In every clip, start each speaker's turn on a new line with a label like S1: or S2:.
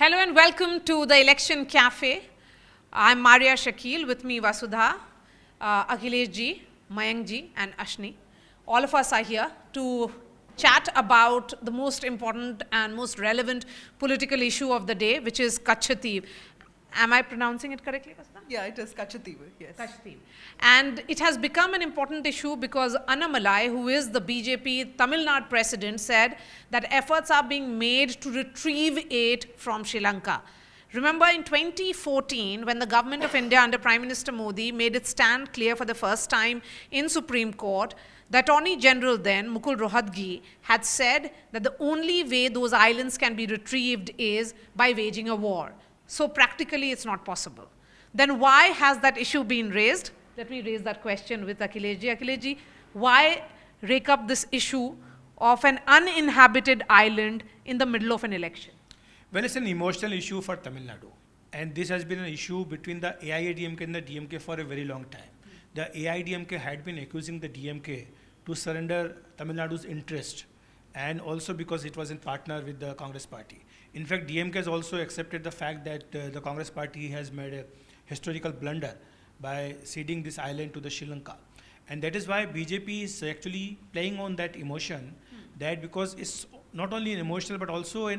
S1: Hello and welcome to the Election Cafe. I'm Maria Shakil, with me Vasudha, Akhilesh ji, Mayank ji and Ashni. All of us are here to chat about the most important and most relevant political issue of the day, which is Katchatheevu. Am I pronouncing it correctly, Vasudha?
S2: Yeah, it is Katchatheevu, yes.
S1: Katchatheevu. And it has become an important issue because Annamalai, who is the BJP Tamil Nadu president, said that efforts are being made to retrieve aid from Sri Lanka. Remember in 2014, when the government of India under Prime Minister Modi made its stand clear for the first time in Supreme Court, the Attorney General then, Mukul Rohatgi, had said that the only way those islands can be retrieved is by waging a war. So practically it's not possible. Then why has that issue been raised? Let me raise that question with Akhilesh ji. Akhilesh ji, why rake up this issue of an uninhabited island in the middle of an election?
S3: Well, it's an emotional issue for Tamil Nadu. And this has been an issue between the AIADMK and the DMK for a very long time. The AIADMK had been accusing the DMK to surrender Tamil Nadu's interest, and also because it was in partner with the Congress party. In fact, DMK has also accepted the fact that the Congress party has made a historical blunder by ceding this island to the Sri Lanka. And that is why BJP is actually playing on that emotion, that because it's not only an emotional but also a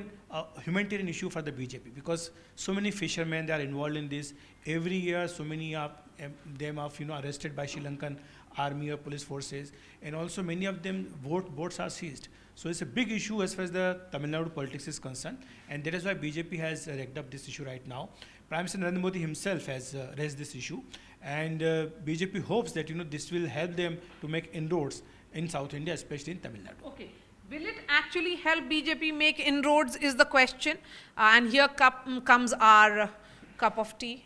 S3: humanitarian issue for the BJP, because so many fishermen, they are involved in this. Every year, so many of them are arrested by Sri Lankan army or police forces, and also many of them boats are seized. So it's a big issue as far as the Tamil Nadu politics is concerned, and that is why BJP has racked up this issue right now. Prime Minister Narendra Modi himself has raised this issue, and BJP hopes that this will help them to make inroads in South India, especially in Tamil Nadu.
S1: Okay. Will it actually help BJP make inroads is the question. And here comes our cup of tea.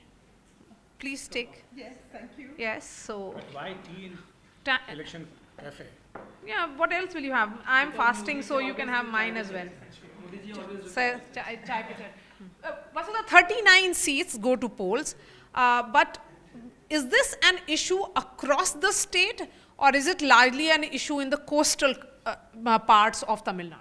S1: Please take.
S2: Yes, thank you.
S1: Yes, so.
S3: But why tea in election cafe?
S1: Yeah, what else will you have? I'm fasting, so you can have mine as well. So, chai Vasudha, 39 seats go to polls, but is this an issue across the state, or is it largely an issue in the coastal parts of Tamil Nadu?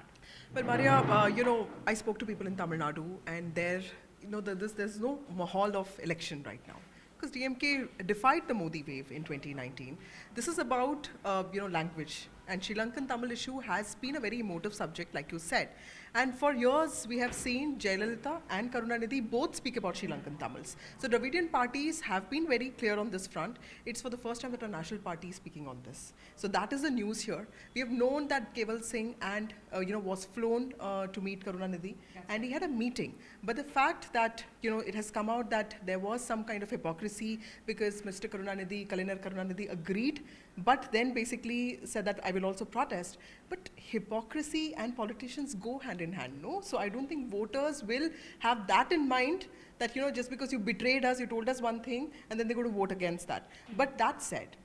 S2: Well, Maria, I spoke to people in Tamil Nadu, and there, there's no mahal of election right now, because DMK defied the Modi wave in 2019. This is about, language. And Sri Lankan Tamil issue has been a very emotive subject, like you said. And for years, we have seen Jayalalitha and Karunanidhi both speak about Sri Lankan Tamils. So Dravidian parties have been very clear on this front. It's for the first time that a national party is speaking on this. So that is the news here. We have known that Keval Singh and was flown to meet Karunanidhi, and he had a meeting. But the fact that it has come out that there was some kind of hypocrisy because Mr. Kalainer Karunanidhi agreed, but then basically said that I will also protest. But hypocrisy and politicians go hand in hand, no? So I don't think voters will have that in mind, that just because you betrayed us, you told us one thing, and then they're going to vote against that. But that said,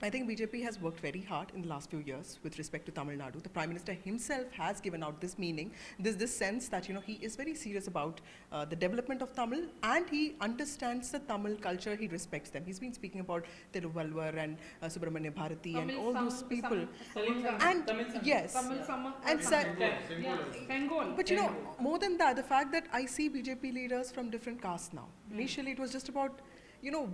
S2: I think BJP has worked very hard in the last few years with respect to Tamil Nadu. The Prime Minister himself has given out this meaning, this sense that he is very serious about the development of Tamil, and he understands the Tamil culture, he respects them. He's been speaking about Tiruvalvar and Subramanya Bharati and all those people. And yes, but more than that, the fact that I see BJP leaders from different castes now. Initially it was just about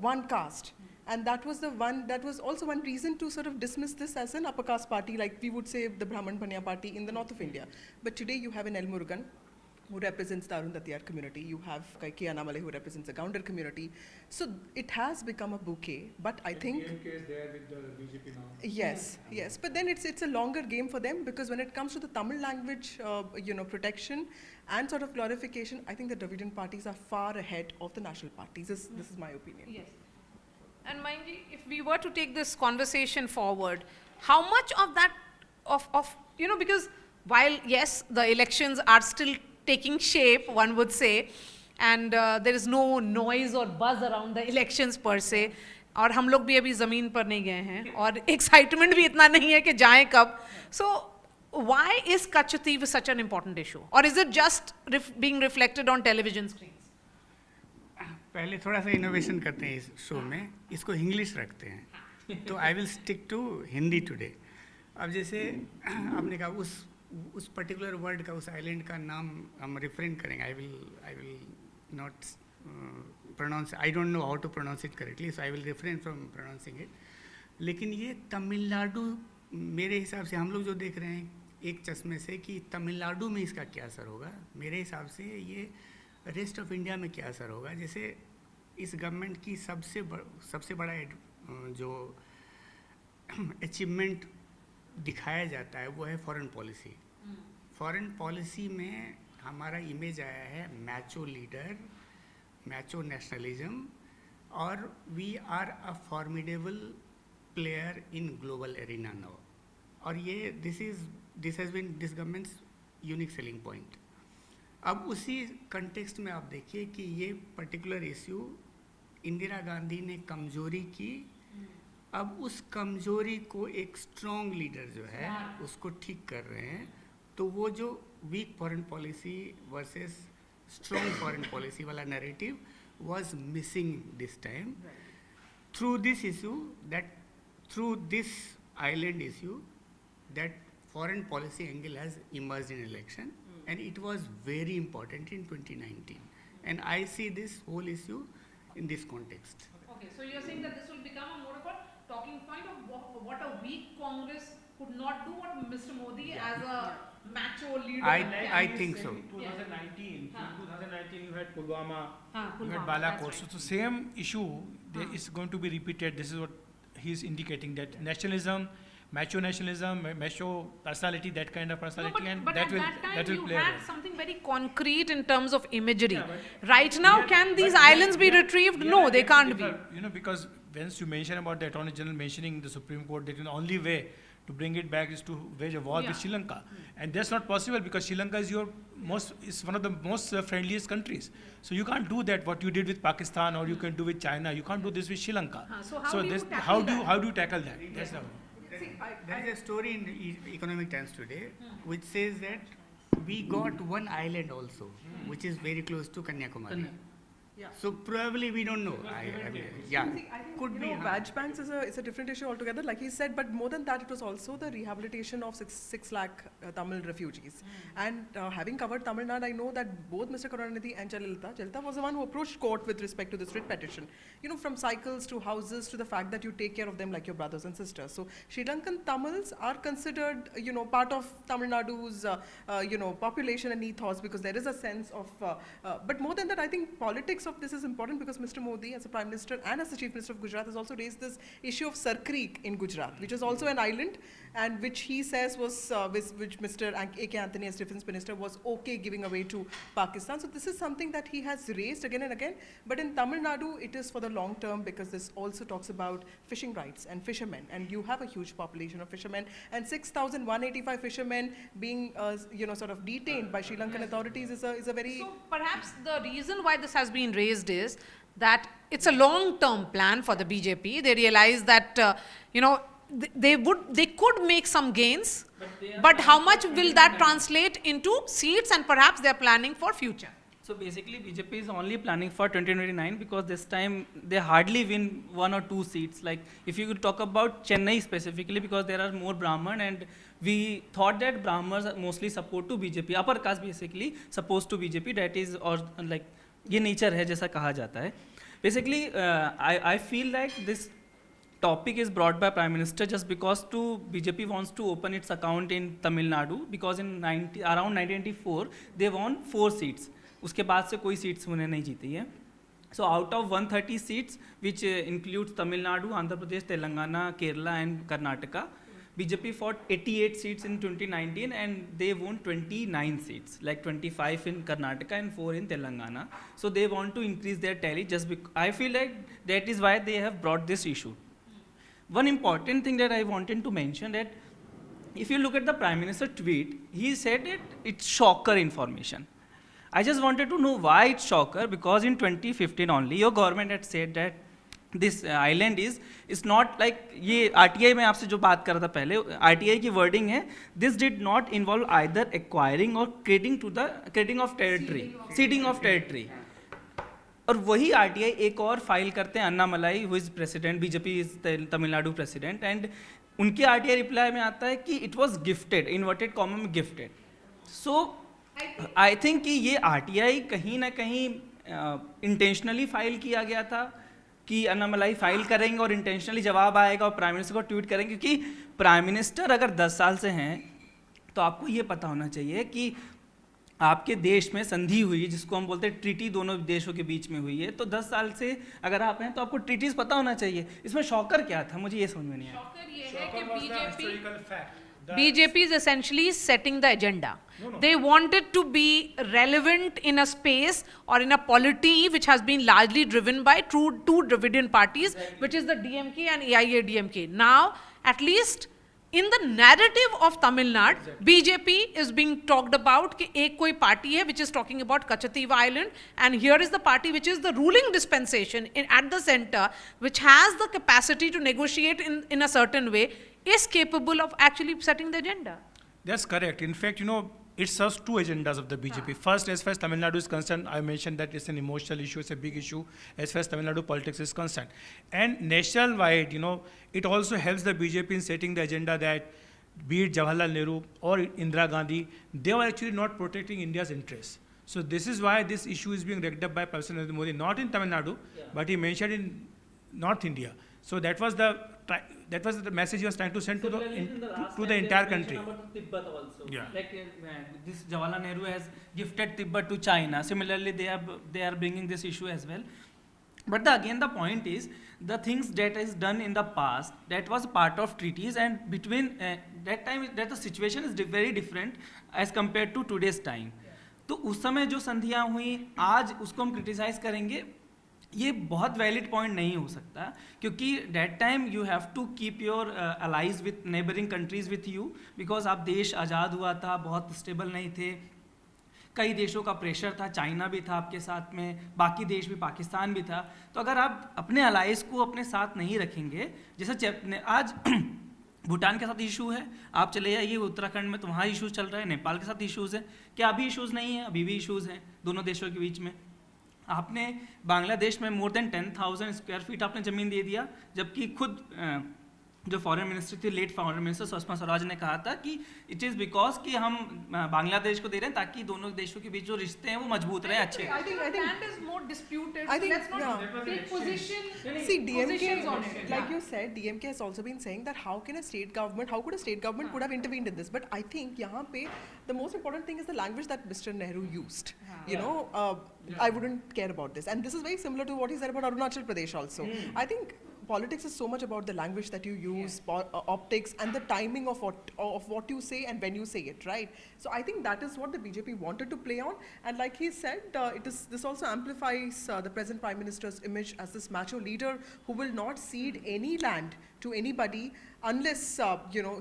S2: one caste. And that was also one reason to sort of dismiss this as an upper caste party, like we would say the Brahman Panya party in the north of India. But today you have an El Murugan, who represents the Arundatiyar community. You have Kaiki Annamalai, who represents the Gounder community. So it has become a bouquet, but I think...
S3: DMK is there with the BJP now.
S2: Yes. But then it's a longer game for them, because when it comes to the Tamil language, protection and sort of glorification, I think the Dravidian parties are far ahead of the national parties. This is my opinion.
S1: Yes. And Mainji, if we were to take this conversation forward, how much of that, because while, yes, the elections are still taking shape, one would say, and there is no noise or buzz around the elections per se, और हम लोग भी अभी ज़मीन पर नहीं गए हैं, और excitement भी इतना नहीं है कि जाएं कब. So, why is Katchatheevu such an important issue? Or is it just being reflected on television screens?
S4: पहले थोड़ा सा इनोवेशन करते हैं इस शो में, इसको इंग्लिश रखते हैं, तो I will stick to Hindi today. अब जैसे आपने कहा उस उस पर्टिकुलर वर्ड का, उस आइलैंड का नाम हम रिफ्रेन करेंगे. I will not pronounce, I don't know how to pronounce it correctly, so I will refrain from pronouncing it. लेकिन ये तमिलनाडु, मेरे हिसाब से हम लोग जो देख रहे हैं एक चश्मे से कि तमिलनाडु में इसका क्या असर होगा, मेरे हिसाब से ये रेस्ट ऑफ इंडिया में क्या असर होगा. जैसे इस गवर्नमेंट की सबसे बड़ा जो अचीवमेंट दिखाया जाता है वो है फॉरेन पॉलिसी. फॉरेन पॉलिसी में हमारा इमेज आया है मैचो लीडर, मैचो नेशनलिज्म, और we are a formidable player in global arena now. और ये this has been this government's unique selling point. अब उसी कंटेक्स्ट में आप देखिए कि ये पर्टिकुलर इश्यू इंदिरा गांधी ने कमजोरी की. अब उस कमजोरी को एक स्ट्रॉन्ग लीडर जो है उसको ठीक कर रहे हैं. तो वो जो weak foreign policy versus strong foreign policy वाला narrative was missing this time. Through this issue, that through this island issue, that foreign policy angle has emerged in election, and it was very important in 2019, and I see this whole issue in this context.
S1: Okay, so you're saying that this will become a more of a talking point of what a weak Congress could not do, what Mr. Modi as a macho leader.
S4: I think so.
S3: 2019, in 2019 you had Pulwama, you had
S1: Pulwama,
S3: Balakot.
S1: that's right.
S3: So same issue is going to be repeated. This is what he's indicating, that nationalism, macho personality, that kind of personality,
S1: No,
S3: and
S1: but
S3: that
S1: at
S3: will
S1: that time
S3: that will
S1: you
S3: play a
S1: had
S3: role.
S1: something very concrete in terms of imagery.
S3: Yeah,
S1: Right now, can these islands be retrieved? No, they can't be.
S3: You know, because once you mention about the Attorney General mentioning the Supreme Court, that the only way to bring it back is to wage a war with Sri Lanka, and that's not possible because Sri Lanka is one of the most friendliest countries. So you can't do that what you did with Pakistan, or you can do with China. You can't do this with Sri Lanka.
S1: So how do you tackle
S3: how do you tackle that? That's the
S4: There is a story in Economic Times today which says that we got one island also, which is very close to Kanyakumari.
S2: Yeah.
S4: So probably we don't know. Yeah,
S2: See, I think,
S4: could
S2: you
S4: be.
S2: know, badge banks is a different issue altogether, like he said, but more than that, it was also the rehabilitation of 6 lakh Tamil refugees. And having covered Tamil Nadu, I know that both Mr. Karunanidhi and Jayalalitha was the one who approached court with respect to this writ petition. You know, from cycles to houses to the fact that you take care of them like your brothers and sisters. So Sri Lankan Tamils are considered, you know, part of Tamil Nadu's, population and ethos, because there is a sense of, but more than that, I think politics of this is important, because Mr. Modi as a Prime Minister and as the Chief Minister of Gujarat has also raised this issue of Sar Creek in Gujarat, which is also an island, and which he says was, which Mr. A.K. Anthony as Defence Minister was okay giving away to Pakistan. So this is something that he has raised again and again, but in Tamil Nadu it is for the long term, because this also talks about fishing rights and fishermen, and you have a huge population of fishermen, and 6,185 fishermen being, sort of detained by Sri Lankan authorities is a very...
S1: So perhaps the reason why this has been raised is that it's a long-term plan for the BJP. They realize that, they could make some gains, but how much will that translate into seats, and perhaps they're planning for future.
S5: So basically BJP is only planning for 2029 because this time they hardly win 1 or 2 seats. Like if you could talk about Chennai specifically, because there are more Brahman, and we thought that Brahmins are mostly support to BJP, upper caste basically supposed to BJP, that is, or like ये nature है जैसा कहा जाता है. Basically I feel like this topic is brought by Prime Minister just because BJP wants to open its account in Tamil Nadu, because in around 1994 they won 4 seats. उसके बाद से कोई सीट्स उन्हें नहीं जीती है. So out of 130 seats, which includes Tamil Nadu, Andhra Pradesh, Telangana, Kerala and Karnataka, BJP fought 88 seats in 2019 and they won 29 seats, like 25 in Karnataka and 4 in Telangana. So they want to increase their tally just because, I feel like that is why they have brought this issue. One important thing that I wanted to mention, that if you look at the Prime Minister tweet, he said it's shocker information. I just wanted to know why it's shocker, because in 2015 only your government had said that this island is not like, ये RTI में आपसे जो बात कर रहा था पहले, RTI की wording है, this did not involve either acquiring or creating of territory, ceding of territory. और वही RTI एक और फाइल करते हैं, अन्ना मलाई, who is president, BJP is Tamil Nadu president, and उनके आरटीआई रिप्लाई में आता है कि it was gifted, inverted comma में गिफ्टेड. सो आई थिंक कि ये आरटीआई कहीं ना कहीं इंटेंशनली फाइल किया गया था कि अन्नामलाई फाइल करेंगे और इंटेंशनली जवाब आएगा और प्राइम मिनिस्टर को ट्वीट करेंगे, क्योंकि प्राइम मिनिस्टर अगर 10 साल से हैं तो आपको ये पता होना चाहिए कि आपके देश में संधि हुई है, जिसको हम बोलते हैं ट्रीटी, दोनों देशों के बीच में हुई है. तो 10 साल से अगर आप हैं तो आपको ट्रीटीज पता होना चाहिए. इसमें शॉकर क्या था, मुझे ये समझ में नहीं आया.
S1: शॉकर ये है कि BJP is essentially setting the agenda. They wanted to be relevant in a space or in a polity which has been largely driven by two Dravidian parties, which is the DMK and AIADMK. Now, at least in the narrative of Tamil Nadu, BJP is being talked about कि एक कोई party है which is talking about Katchatheevu Island, and here is the party which is the ruling dispensation at the center, which has the capacity to negotiate in a certain way, is capable of actually setting the agenda.
S3: That's correct. In fact, it serves two agendas of the BJP. First, as far as Tamil Nadu is concerned, I mentioned that it's an emotional issue, it's a big issue as far as Tamil Nadu politics is concerned. And nationwide, it also helps the BJP in setting the agenda that be it Jawaharlal Nehru or Indira Gandhi, they were actually not protecting India's interests. So this is why this issue is being rigged up by President Narendra Modi, not in Tamil Nadu, but he mentioned in North India. So that was the message he was trying to send to the entire country.
S5: Tibet also.
S3: Yeah.
S5: Like this Jawaharlal Nehru has gifted Tibet to China. Similarly, they are bringing this issue as well. But again, the point is the things that is done in the past, that was part of treaties, and between that time that the situation is very different as compared to today's time. तो उस समय जो संधियाँ हुई आज उसको हम criticise करेंगे, ये बहुत वैलिड पॉइंट नहीं हो सकता, क्योंकि that time you have to keep your allies with neighbouring countries with you, because आप देश आज़ाद हुआ था, बहुत स्टेबल नहीं थे, कई देशों का प्रेशर था, चाइना भी था आपके साथ में, बाकी देश भी, पाकिस्तान भी था. तो अगर आप अपने अलाइज को अपने साथ नहीं रखेंगे, जैसे आज भूटान के साथ इशू है, आप चले जाइए उत्तराखंड में तो वहाँ इशूज़ चल रहा है, नेपाल के साथ इशूज़ है, क्या अभी इशूज़ नहीं है? अभी भी इशूज़ हैं दोनों देशों के बीच में. आपने बांग्लादेश में मोर देन 10,000 स्क्वायर फीट आपने ज़मीन दे दिया, जबकि खुद जो फॉरेन मिनिस्टर थी, late foreign minister Sushma Swaraj ने कहा था कि इट इज़ बिकॉज कि हम बांग्लादेश को दे रहे हैं ताकि दोनों देशों के बीच जो रिश्ते हैं वो मजबूत रहे, अच्छे.
S2: I think
S1: land is more disputed.
S2: I think,
S1: let's not
S2: yeah.
S1: take position.
S2: See, DMK,
S1: positions on it.
S2: like you said, DMK has also been saying that how could a state government could have intervened in this? But I think यहाँ पे the most important thing is the language that Mr. Nehru used. I wouldn't care about this, and this is very similar to what he said about Arunachal Pradesh also. I think politics is so much about the language that you use, optics, and the timing of what you say and when you say it, right? So I think that is what the BJP wanted to play on, and like he said, this also amplifies the present Prime Minister's image as this macho leader who will not cede any land to anybody unless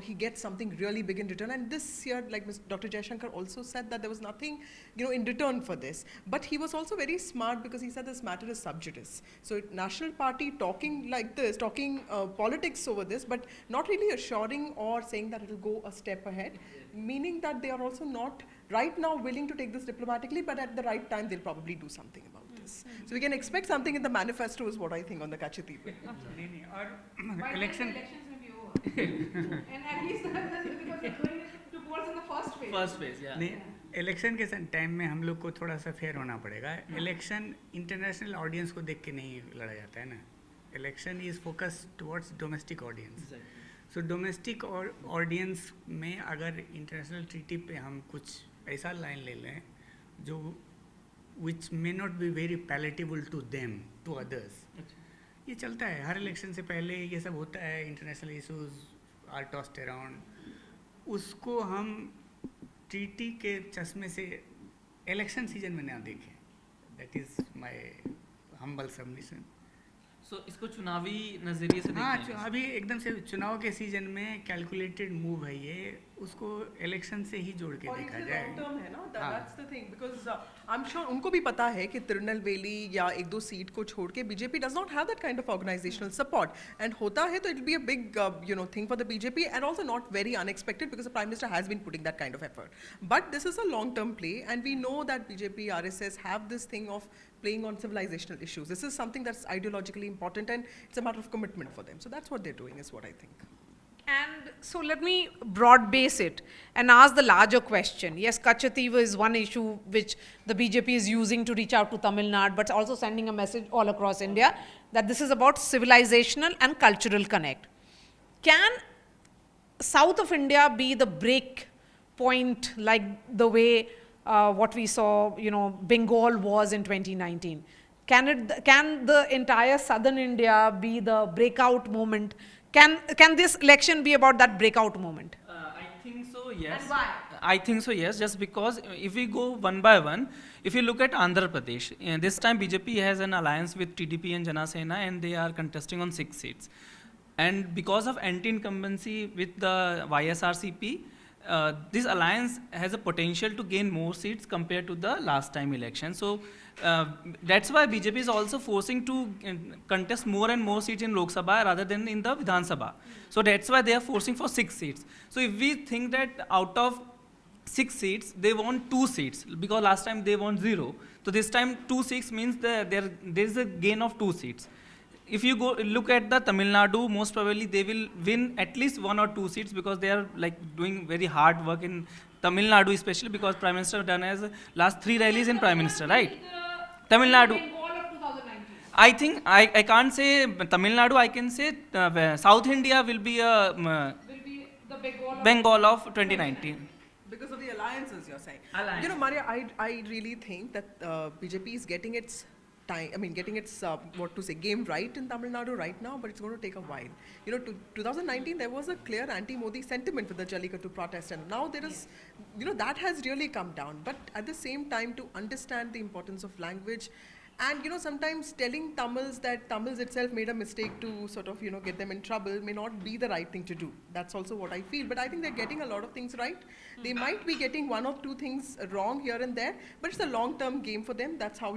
S2: he gets something really big in return. And this year, like Dr. Jaishankar also said, that there was nothing in return for this. But he was also very smart because he said this matter is sub judice. So National Party talking like this, talking politics over this, but not really assuring or saying that it will go a step ahead, meaning that they are also not right now willing to take this diplomatically, but at the right time they'll probably do something about this. So we can expect something in the manifesto is what I think on the Katchatheevu.
S4: नहीं और
S1: By
S4: election
S1: elections may be over. And at least because they're going towards in the first phase.
S5: First phase, या
S4: नहीं, election के time में हम लोग को थोड़ा सा फेयर होना पड़ेगा. इलेक्शन इंटरनेशनल ऑडियंस को देख के नहीं लड़ा जाता है ना. Election is focus towards domestic audience. So domestic audience में अगर इंटरनेशनल ट्रीटी पे हम कुछ ऐसा लाइन ले लें जो which may not be very palatable to them, to others, ये चलता है हर इलेक्शन से पहले, ये सब होता है. International issues are tossed around, उसको हम ट्रीटी के चश्मे से इलेक्शन सीजन में ना देखें. That is my humble submission.
S5: So इसको चुनावी नजरिए से
S4: हाँ,
S5: देखते हैं.
S4: अभी एकदम से चुनाव के सीजन में कैलकुलेटेड मूव है ये, उसको इलेक्शन से ही जोड़ के
S2: और
S4: देखा
S2: it's the
S4: जाए.
S2: long term है ना,
S4: हाँ.
S2: that's the thing, because I'm sure उनको भी पता है कि तिरुनेलवेली या एक दो सीट को छोड़ के BJP does not have that kind of organizational support, and होता है तो it will be a big thing for the BJP, and also not very unexpected because the Prime Minister has been putting that kind of effort. But this is a long term play, and we know that BJP, RSS have this thing of playing on civilizational issues. This is something that's ideologically important, and it's a matter of commitment for them. So that's what they're doing, is what I think.
S1: And so let me broad base it and ask the larger question. Yes, Katchatheevu is one issue which the BJP is using to reach out to Tamil Nadu, but also sending a message all across India that this is about civilizational and cultural connect. Can south of India be the break point like the way what we saw, Bengal was in 2019? Can the entire southern India be the breakout moment? Can this election be about that breakout moment?
S5: I think so, yes.
S1: And why?
S5: I think so, yes, just because if we go one by one, if you look at Andhra Pradesh, this time BJP has an alliance with TDP and Jana Sena, and they are contesting on 6 seats. And because of anti-incumbency with the YSRCP, this alliance has a potential to gain more seats compared to the last time election. So that's why BJP is also forcing to contest more and more seats in Lok Sabha rather than in the Vidhan Sabha. So that's why they are forcing for 6 seats. So if we think that out of 6 seats, they want 2 seats, because last time they want 0. So this time 2 seats means there is a gain of 2 seats. If you go look at the Tamil Nadu, most probably they will win at least 1 or 2 seats, because they are like doing very hard work in Tamil Nadu, especially because Prime Minister done has last 3 rallies in Prime Minister, right? Tamil Nadu. I think I can't say Tamil Nadu. I can say South India will be a Bengal of 2019.
S2: Because of the alliances, you're saying.
S5: Alliance.
S2: Maria, I really think that BJP is getting its getting its game right in Tamil Nadu right now, but it's going to take a while. 2019 there was a clear anti-Modi sentiment with the Jallikattu protest, and now there is, that has really come down. But at the same time, to understand the importance of language, and sometimes telling Tamils that Tamils itself made a mistake to sort of get them in trouble may not be the right thing to do. That's also what I feel. But I think they're getting a lot of things right. They might be getting 1 or 2 things wrong here and there, but it's a long-term game for them. That's how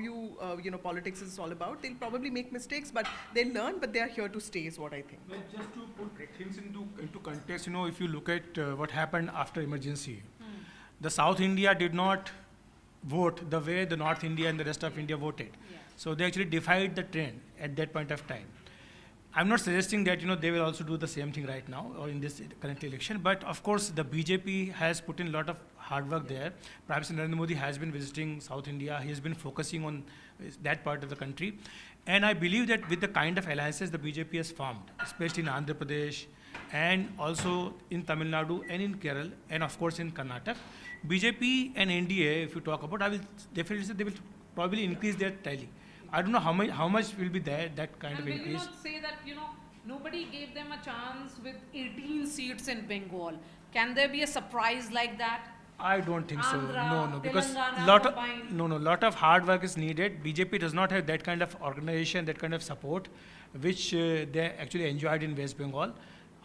S2: politics is all about. They'll probably make mistakes, but they'll learn. But they are here to stay, is what I think.
S3: Well, just to put things into context, if you look at what happened after emergency, the South India did not vote the way the North India and the rest of India voted.
S1: Yeah.
S3: So they actually defied the trend at that point of time. I'm not suggesting that they will also do the same thing right now or in this current election, but of course the BJP has put in a lot of hard work there. Prime Minister Narendra Modi has been visiting South India. He has been focusing on that part of the country. And I believe that with the kind of alliances the BJP has formed, especially in Andhra Pradesh and also in Tamil Nadu and in Kerala and of course in Karnataka, BJP and NDA, if you talk about, I will definitely say they will probably increase their tally. I don't know how much will be there, that kind of increase.
S1: And will you not say that, nobody gave them a chance with 18 seats in Bengal? Can there be a surprise like that?
S3: I don't think so.
S1: Andhra,
S3: No, because
S1: Telangana
S3: lot of hard work is needed. BJP does not have that kind of organization, that kind of support, which they actually enjoyed in West Bengal.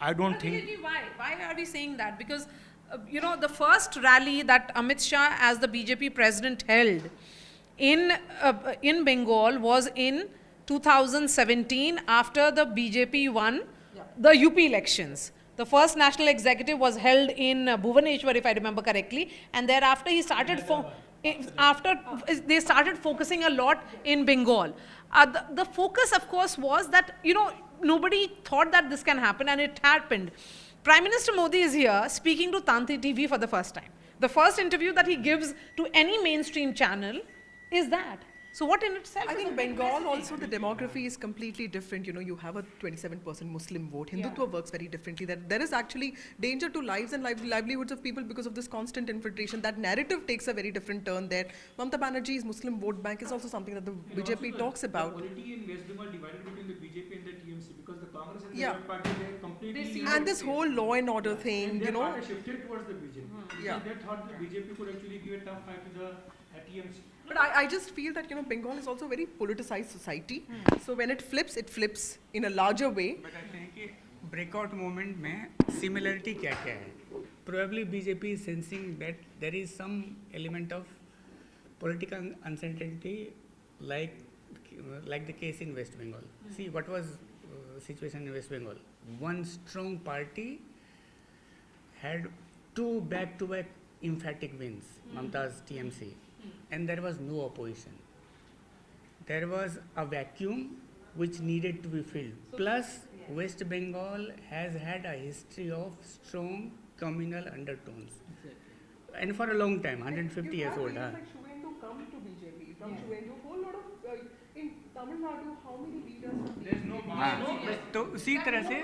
S3: I don't think.
S1: Really, why? Why are we saying that? Because, the first rally that Amit Shah as the BJP president held in Bengal was in 2017 after the BJP won the UP elections. The first national executive was held in Bhubaneswar, if I remember correctly, and thereafter he started they started focusing a lot in Bengal. The focus, of course, was that nobody thought that this can happen, and it happened. Prime Minister Modi is here speaking to NDTV for the first time. The first interview that he gives to any mainstream channel is that. So what in itself
S2: I
S1: is
S2: think
S1: a big
S2: Bengal
S1: message?
S2: also, the demography is completely different. You have a 27% Muslim vote. Hindutva works very differently. There is actually danger to lives and livelihoods of people because of this constant infiltration. That narrative takes a very different turn there. Mamata Banerjee's Muslim vote bank is also something that the BJP talks about.
S3: The polity in West Bengal divided between the BJP and the TMC, because the Congress and the
S2: Yeah.
S3: Lok Party, they completely.
S2: And this whole law and order thing,
S3: And their party shifted towards the BJP.
S2: Yeah.
S3: So they thought the BJP could actually give a tough fight to the TMC.
S2: But I just feel that Bengal is also a very politicized society. So when it flips in a larger way.
S4: But I think कि breakout moment में similarity क्या है? Probably BJP is sensing that there is some element of political uncertainty, like the case in West Bengal. See what was situation in West Bengal. One strong party had 2 back-to-back emphatic wins, Mamta's TMC, and there was no opposition. There was a vacuum which needed to be filled. Plus, West Bengal has had a history of strong communal undertones. And for a long time, 150 years old.
S2: Like Shuvendu come to BJP, from Shuvendu, whole lot of in Tamil Nadu, how many leaders from BJP?
S4: हाँ, तो उसी तरह से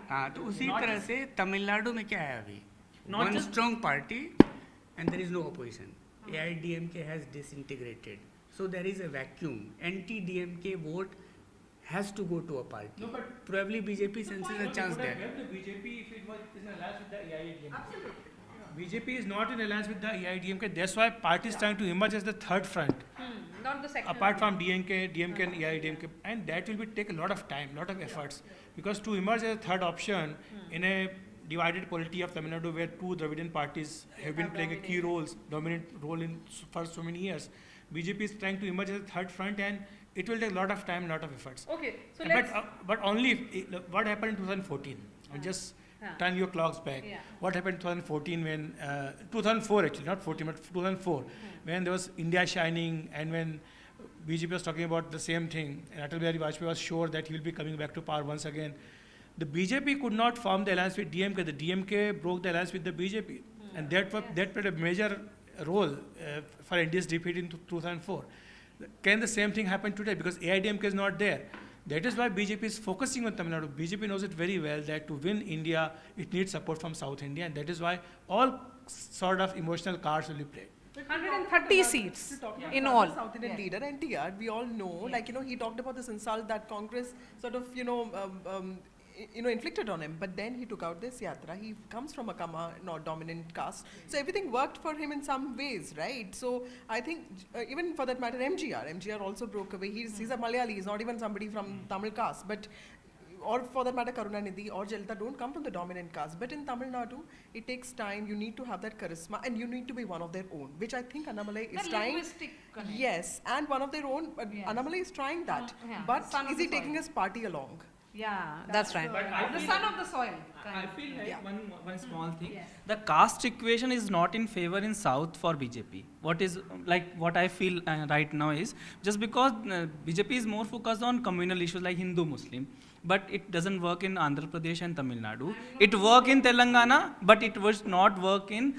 S4: हाँ तो उसी तरह से तमिलनाडु में क्या है अभी one strong party and there is no opposition. AIDMK has disintegrated, so there is a vacuum. Anti-DMK vote has to go to a party.
S3: No, but
S4: probably BJP senses a chance there.
S3: The BJP, if it was in alliance with the AIDMK. BJP is not in alliance with the AIDMK. That's why party is trying to emerge as the third front,
S1: Not the second.
S3: apart from DMK and AIDMK, and that will take a lot of time, lot of efforts, because to emerge as a third option in a divided polity of Tamil Nadu, where two Dravidian parties have been playing a key dominant role in for so many years, BJP is trying to emerge as a third front, and it will take a lot of time, lot of efforts.
S1: Okay, so let's.
S3: But only what happened in 2014. Just turn your clocks back.
S1: Yeah.
S3: What happened in 2014 when 2004 actually, not 14, but 2004, when there was India shining, and when BJP was talking about the same thing, and Atal Bihari Vajpayee was sure that he will be coming back to power once again. The BJP could not form the alliance with DMK. The DMK broke the alliance with the BJP, and that played a major role for India's defeat in 2004. Can the same thing happen today? Because AIDMK is not there. That is why BJP is focusing on Tamil Nadu. BJP knows it very well that to win India, it needs support from South India, and that is why all sort of emotional cards will be played.
S1: 130 seats in
S2: The
S1: all.
S2: South Indian leader NTR, we all know, he talked about this insult that Congress sort of, inflicted on him. But then he took out this yatra. He comes from a Kama, not dominant caste. So everything worked for him in some ways, right? So I think even for that matter, MGR also broke away. He's a Malayali. He's not even somebody from Tamil caste. But or for that matter, Karunanidhi or Jayalalitha don't come from the dominant caste. But in Tamil Nadu, it takes time. You need to have that charisma, and you need to be one of their own, which I think Annamalai is
S1: The
S2: trying.
S1: linguistic connect.
S2: Yes, and one of their own.
S1: Yes.
S2: Annamalai is trying that.
S1: Yeah.
S2: But
S1: Son of
S2: is he
S1: the soil.
S2: taking his party along?
S1: Yeah, that's right.
S5: But I
S1: The
S5: feel
S1: son of the soil.
S5: I feel like
S2: Yeah.
S5: one small thing.
S1: Yes.
S5: The caste equation is not in favor in South for BJP. What I feel right now is just because BJP is more focused on communal issues like Hindu-Muslim, but it doesn't work in Andhra Pradesh and Tamil Nadu. It work in Telangana, but it was not work in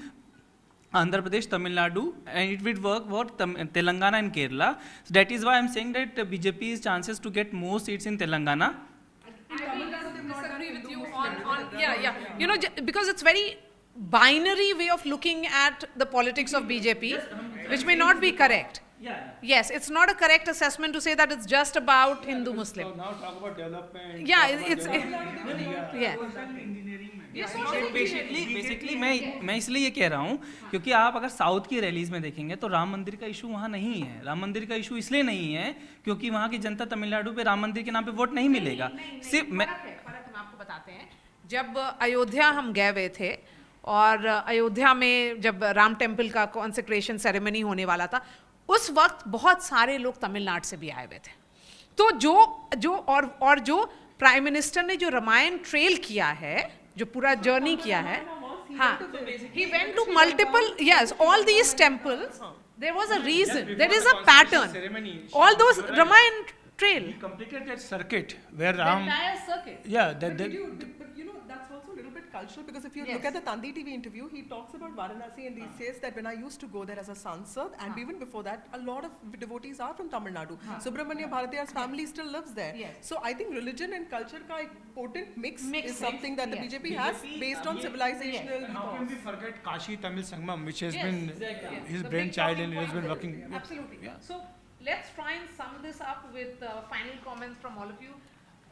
S5: Andhra Pradesh, Tamil Nadu, and it will work Telangana and Kerala. So that is why I'm saying that BJP's chances to get more seats in Telangana.
S1: Disagree with you on because it's very binary way of looking at the politics of BJP, which may not be correct.
S5: Yeah.
S1: Yes, it's not a correct assessment to say that it's just about Hindu-Muslim.
S3: So now talk about development.
S1: Yeah,
S3: talk about
S1: it's
S3: development.
S5: Basically मैं इसलिए ये कह रहा हूँ क्योंकि आप अगर south की रैलीज में देखेंगे तो राम मंदिर का इशू वहाँ नहीं है. राम मंदिर का इशू इसलिए नहीं है क्योंकि वहाँ की जनता तमिलनाडु पे राम मंदिर के नाम पे वोट नहीं मिलेगा. सिर्फ मैं
S1: आपको बताते हैं, जब अयोध्या हम गए हुए थे और अयोध्या में जब राम टेम्पल का कॉन्सेक्रेशन सेरेमनी होने वाला था, उस वक्त बहुत सारे लोग तमिलनाडु से भी आए हुए थे. तो जो प्राइम मिनिस्टर ने जो रामायण ट्रेल किया है, जो पूरा जर्नी किया है, हाँ, he went to multiple, yes, all these temples. There was a reason. There is a pattern. All those Ramayana trail.
S3: He completed that circuit where
S1: The
S3: Ram.
S1: entire circuit.
S3: Yeah,
S2: But that's also a little bit cultural, because if you look at the NDTV interview, he talks about Varanasi and he says that when I used to go there as a Sansad, and even before that, a lot of devotees are from Tamil Nadu. Subramania Bharatiya's family still lives there.
S1: Yes.
S2: So I think religion and culture ka ek potent mix
S1: Mix,
S2: is something that the
S1: yes.
S2: BJP has based on civilizational
S3: And how can we
S2: ethos.
S3: forget Kashi Tamil Sangam, which has
S1: Yes,
S3: been
S1: exactly.
S3: his
S1: The
S3: brainchild
S1: big
S3: and he has been
S1: talking
S3: working.
S1: point. Absolutely.
S3: Yeah.
S1: So let's try and sum this up with final comments from all of you.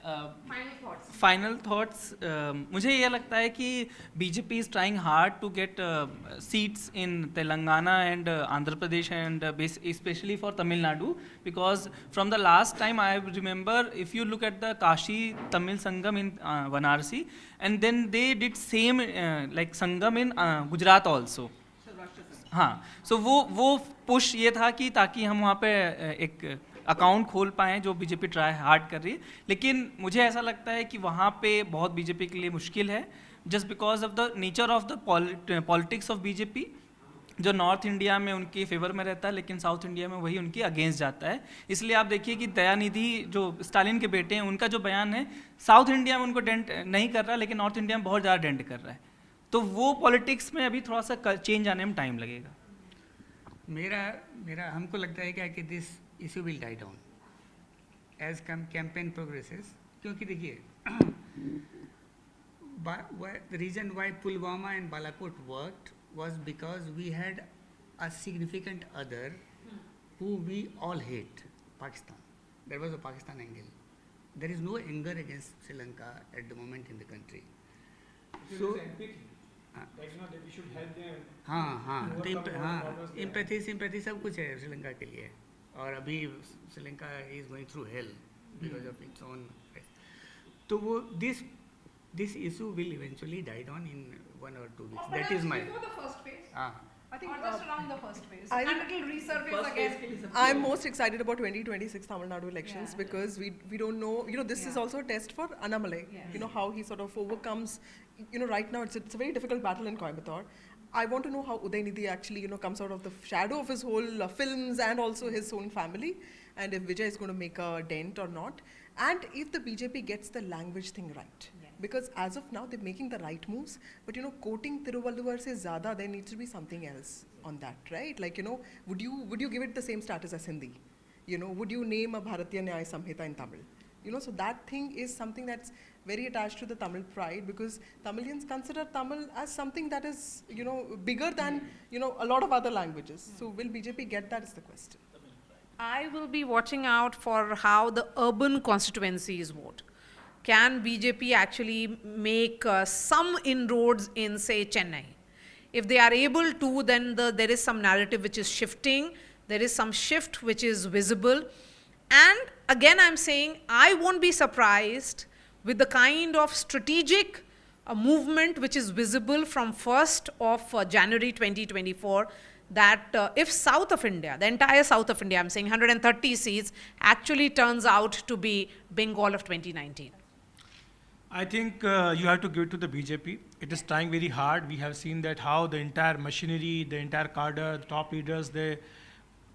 S1: Final thoughts.
S5: Final thoughts मुझे ये लगता है कि BJP is trying hard to get seats in Telangana and Andhra Pradesh and specially for Tamil Nadu because from the last time I remember if you look at the Kashi Tamil Sangam in Varanasi and then they did same like Sangam in Gujarat also. हाँ, so वो push ये था कि ताकि हम वहाँ पे एक अकाउंट खोल पाएँ, जो बीजेपी ट्राई हार्ड कर रही है. लेकिन मुझे ऐसा लगता है कि वहाँ पे बहुत बीजेपी के लिए मुश्किल है, just because of the nature of the politics of BJP जो नॉर्थ इंडिया में उनके फेवर में रहता है लेकिन साउथ इंडिया में वही उनके अगेंस्ट जाता है। इसलिए आप देखिए कि दयानिधि जो स्टालिन के बेटे हैं, उनका जो बयान है साउथ इंडिया में उनको डेंट नहीं कर रहा लेकिन नॉर्थ इंडिया में बहुत ज़्यादा डेंट कर रहा है। तो वो पॉलिटिक्स में अभी थोड़ा सा चेंज आने में टाइम लगेगा।
S4: मेरा हमको लगता है क्या कि this issue will die down as campaign progresses, क्योंकि देखिए the reason why Pulwama and Balakot worked was because we had a significant other who we all hate, Pakistan. There was a Pakistan angle. There is no anger against Sri Lanka at the moment in the country. So
S3: we should help them.
S4: हाँ, तो empathy, sympathy सब कुछ है श्रीलंका के लिए, और अभी Sri Lanka is going through hell because of its own. तो वो this issue will eventually die down in 1 or 2 weeks. That is my.
S1: Before the first phase.
S2: I think
S1: Or just around the first phase.
S2: I
S1: And
S2: think
S1: it will resurface again.
S2: I'm most excited about 2026 Tamil Nadu elections because we don't know, this is also a test for Annamalai, how he sort of overcomes, right now it's a very difficult battle in Coimbatore. I want to know how Udaynidhi actually, comes out of the shadow of his whole films and also his own family, and if Vijay is going to make a dent or not, and if the BJP gets the language thing right. Because as of now, they're making the right moves, but quoting Thiruvalluvar se zyada, there needs to be something else on that, right? Like, would you give it the same status as Hindi? Would you name a Bharatiya Nyaya Samhita in Tamil? So that thing is something that's very attached to the Tamil pride, because Tamilians consider Tamil as something that is, bigger than, a lot of other languages. So will BJP get that is the question.
S1: I will be watching out for how the urban constituencies vote. Can BJP actually make some inroads in, say, Chennai? If they are able to, then there is some narrative which is shifting. There is some shift which is visible. And again, I'm saying I won't be surprised with the kind of strategic movement which is visible from 1st of January 2024, that if South of India, the entire South of India, I'm saying 130 seats, actually turns out to be Bengal of 2019.
S3: I think you have to give it to the BJP. It is trying very hard. We have seen that how the entire machinery, the entire cadre, the top leaders, they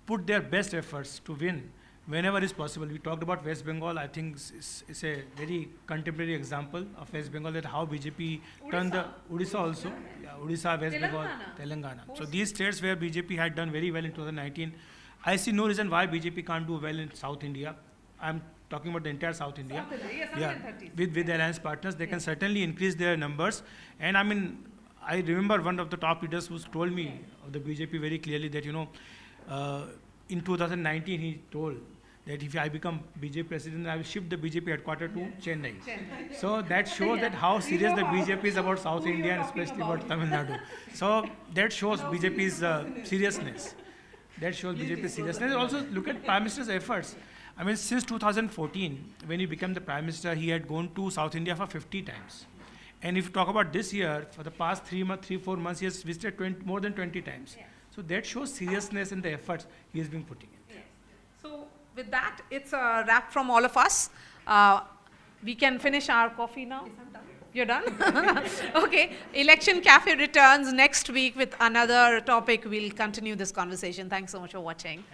S3: put their best efforts to win whenever is possible. We talked about West Bengal. I think it's a very contemporary example of West Bengal, that how BJP turned the Odisha also. Yeah, Odisha, West Bengal, Telangana. So these states where BJP had done very well in 2019, I see no reason why BJP can't do well in South India. I'm talking about the entire South India. With the alliance partners, they can certainly increase their numbers. And I remember one of the top leaders who told me of the BJP very clearly that, in 2019 he told that if I become BJP president, I will shift the BJP headquarters to Chennai. So that shows that how serious the BJP is about South India and especially about Tamil Nadu. So that shows BJP's seriousness. That shows BJP's seriousness. Also look at Prime Minister's efforts. Since 2014, when he became the Prime Minister, he had gone to South India for 50 times. And if you talk about this year, for the past 3-4 months, he has visited more than 20 times. Yes. So that shows seriousness in the efforts he has been putting in.
S1: Yes. So with that, it's a wrap from all of us. We can finish our coffee now. Yes, I'm done. You're done? Okay. Election Cafe returns next week with another topic. We'll continue this conversation. Thanks so much for watching.